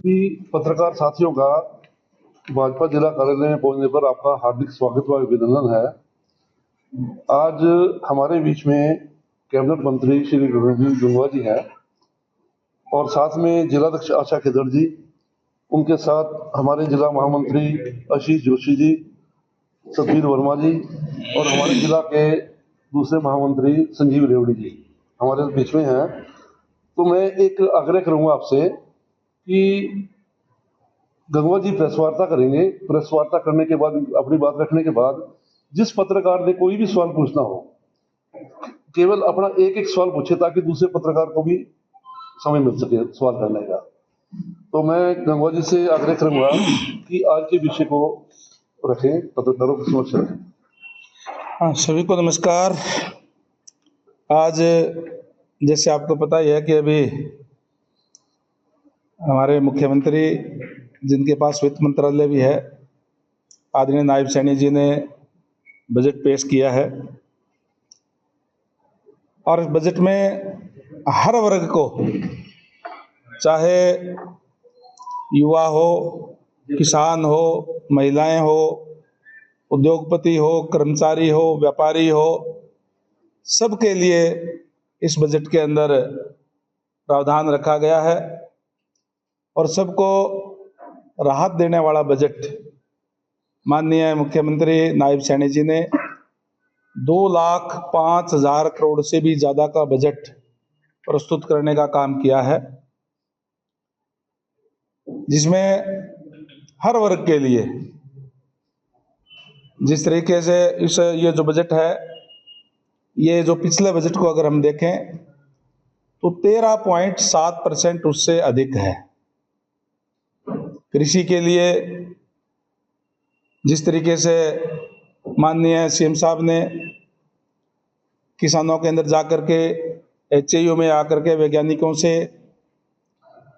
कि पत्रकार साथियों का भाजपा जिला कार्यालय में पहुंचने पर आपका हार्दिक स्वागत व अभिनंदन है। आज हमारे बीच में कैबिनेट मंत्री श्री रणधीर गंगवा जी हैं और साथ में जिलाध्यक्ष आशा खिदड़ जी, उनके साथ हमारे जिला महामंत्री आशीष जोशी जी, सतवीर वर्मा जी और हमारे जिला के दूसरे महामंत्री संजीव रेवड़ी जी हमारे बीच में हैं। तो मैं एक आग्रह करूंगा आपसे कि गंगवा जी प्रेस वार्ता करेंगे। प्रेस वार्ता करने के बाद, अपनी बात रखने के बाद, जिस पत्रकार ने कोई भी सवाल पूछना हो, केवल अपना एक एक सवाल पूछे ताकि दूसरे पत्रकार को भी समय मिल सके सवाल करने का। तो मैं गंगवा जी से आग्रह करूंगा कि आज के विषय को रखें, पत्रकारों के समक्ष रखें। हाँ, सभी को नमस्कार। आज जैसे आपको पता ही है कि अभी हमारे मुख्यमंत्री, जिनके पास वित्त मंत्रालय भी है, आदरणीय नायब सैनी जी ने बजट पेश किया है और इस बजट में हर वर्ग को, चाहे युवा हो, किसान हो, महिलाएं हो, उद्योगपति हो, कर्मचारी हो, व्यापारी हो, सबके लिए इस बजट के अंदर प्रावधान रखा गया है और सबको राहत देने वाला बजट माननीय मुख्यमंत्री नायब सैनी जी ने 2,05,000 करोड़ से भी ज्यादा का बजट प्रस्तुत करने का काम किया है, जिसमें हर वर्ग के लिए जिस तरीके से ये जो बजट है, ये जो पिछले बजट को अगर हम देखें तो 13.7% उससे अधिक है। कृषि के लिए जिस तरीके से माननीय सीएम साहब ने किसानों के अंदर जाकर के एचएयू में आकर के वैज्ञानिकों से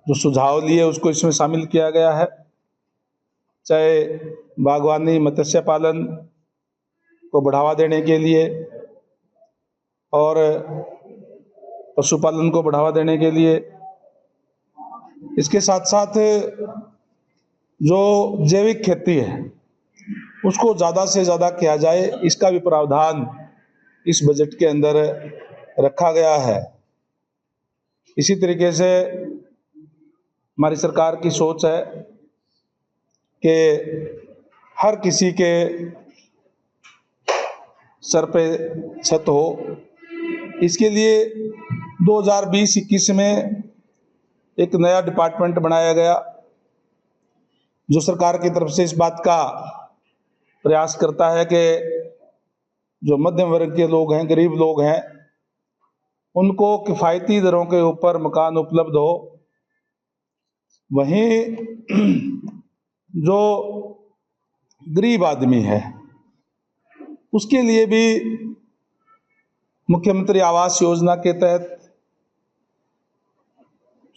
जो सुझाव लिए उसको इसमें शामिल किया गया है, चाहे बागवानी, मत्स्य पालन को बढ़ावा देने के लिए और पशुपालन को बढ़ावा देने के लिए। इसके साथ साथ जो जैविक खेती है उसको ज़्यादा से ज़्यादा किया जाए, इसका भी प्रावधान इस बजट के अंदर रखा गया है। इसी तरीके से हमारी सरकार की सोच है कि हर किसी के सर पे छत हो। इसके लिए 2020-21 में एक नया डिपार्टमेंट बनाया गया जो सरकार की तरफ से इस बात का प्रयास करता है कि जो मध्यम वर्ग के लोग हैं, गरीब लोग हैं, उनको किफ़ायती दरों के ऊपर मकान उपलब्ध हो। वहीं जो गरीब आदमी है उसके लिए भी मुख्यमंत्री आवास योजना के तहत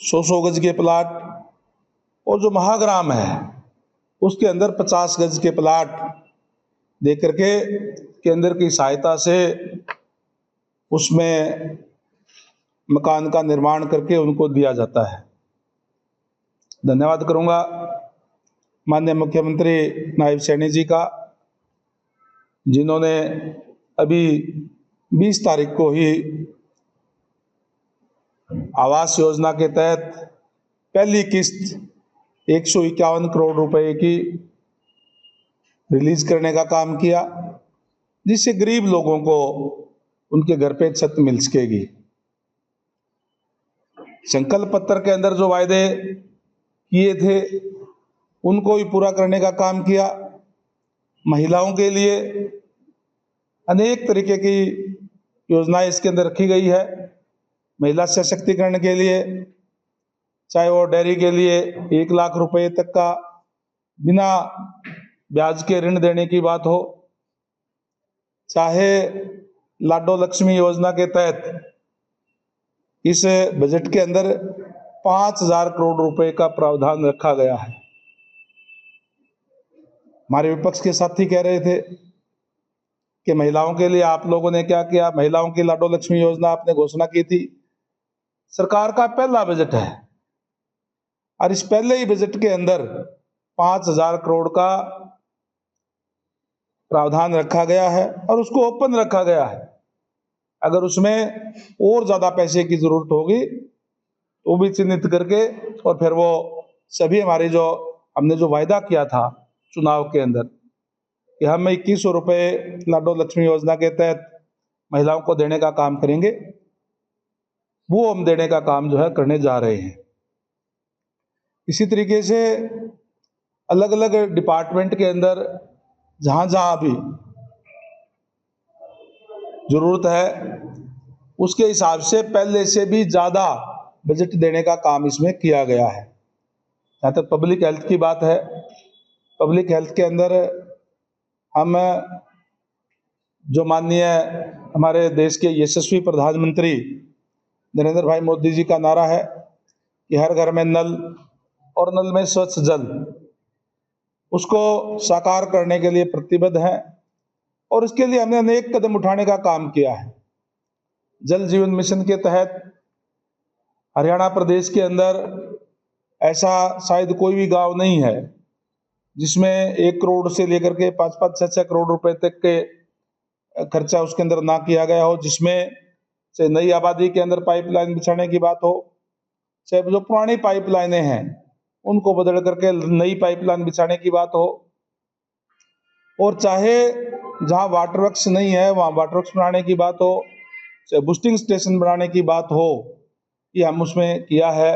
100 गज के प्लाट और जो महाग्राम है उसके अंदर 50 गज के प्लाट देकर के केंद्र की सहायता से उसमें मकान का निर्माण करके उनको दिया जाता है। धन्यवाद करूंगा माननीय मुख्यमंत्री नायब सैनी जी का, जिन्होंने अभी 20 तारीख को ही आवास योजना के तहत पहली किस्त 151 करोड़ रुपए की रिलीज करने का काम किया, जिससे गरीब लोगों को उनके घर पे छत मिल सकेगी। संकल्प पत्र के अंदर जो वायदे किए थे उनको भी पूरा करने का काम किया। महिलाओं के लिए अनेक तरीके की योजनाएं इसके अंदर रखी गई है। महिला सशक्तिकरण के लिए, चाहे वो डेयरी के लिए 1 लाख रुपए तक का बिना ब्याज के ऋण देने की बात हो, चाहे लाडो लक्ष्मी योजना के तहत इस बजट के अंदर 5,000 करोड़ रुपए का प्रावधान रखा गया है। हमारे विपक्ष के साथी कह रहे थे कि महिलाओं के लिए आप लोगों ने क्या किया, महिलाओं की लाडो लक्ष्मी योजना आपने घोषणा की थी। सरकार का पहला बजट है और इस पहले ही बजट के अंदर 5,000 करोड़ का प्रावधान रखा गया है और उसको ओपन रखा गया है। अगर उसमें और ज्यादा पैसे की जरूरत होगी तो भी चिन्हित करके और फिर वो सभी हमारे जो हमने जो वायदा किया था चुनाव के अंदर कि हम 2100 रुपये लाडो लक्ष्मी योजना के तहत महिलाओं को देने का काम करेंगे, वो हम देने का काम जो है करने जा रहे हैं। इसी तरीके से अलग अलग डिपार्टमेंट के अंदर जहां जहां भी जरूरत है उसके हिसाब से पहले से भी ज्यादा बजट देने का काम इसमें किया गया है। जहाँ तक पब्लिक हेल्थ की बात है, पब्लिक हेल्थ के अंदर हम जो माननीय हमारे देश के यशस्वी प्रधानमंत्री नरेंद्र भाई मोदी जी का नारा है कि हर घर में नल और नल में स्वच्छ जल, उसको साकार करने के लिए प्रतिबद्ध है और इसके लिए हमने अनेक कदम उठाने का काम किया है। जल जीवन मिशन के तहत हरियाणा प्रदेश के अंदर ऐसा शायद कोई भी गांव नहीं है जिसमें 1 करोड़ से लेकर के 5-5, 6-6 करोड़ रुपए तक के खर्चा उसके अंदर ना किया गया हो, जिसमें से नई आबादी के अंदर पाइपलाइन बिछाने की बात हो, चाहे जो पुरानी पाइपलाइनें हैं उनको बदल करके नई पाइपलाइन बिछाने की बात हो, और चाहे जहां वाटर वर्क्स नहीं है वहां वाटर वर्क्स बनाने की बात हो, चाहे बूस्टिंग स्टेशन बनाने की बात हो, ये हम उसमें किया है।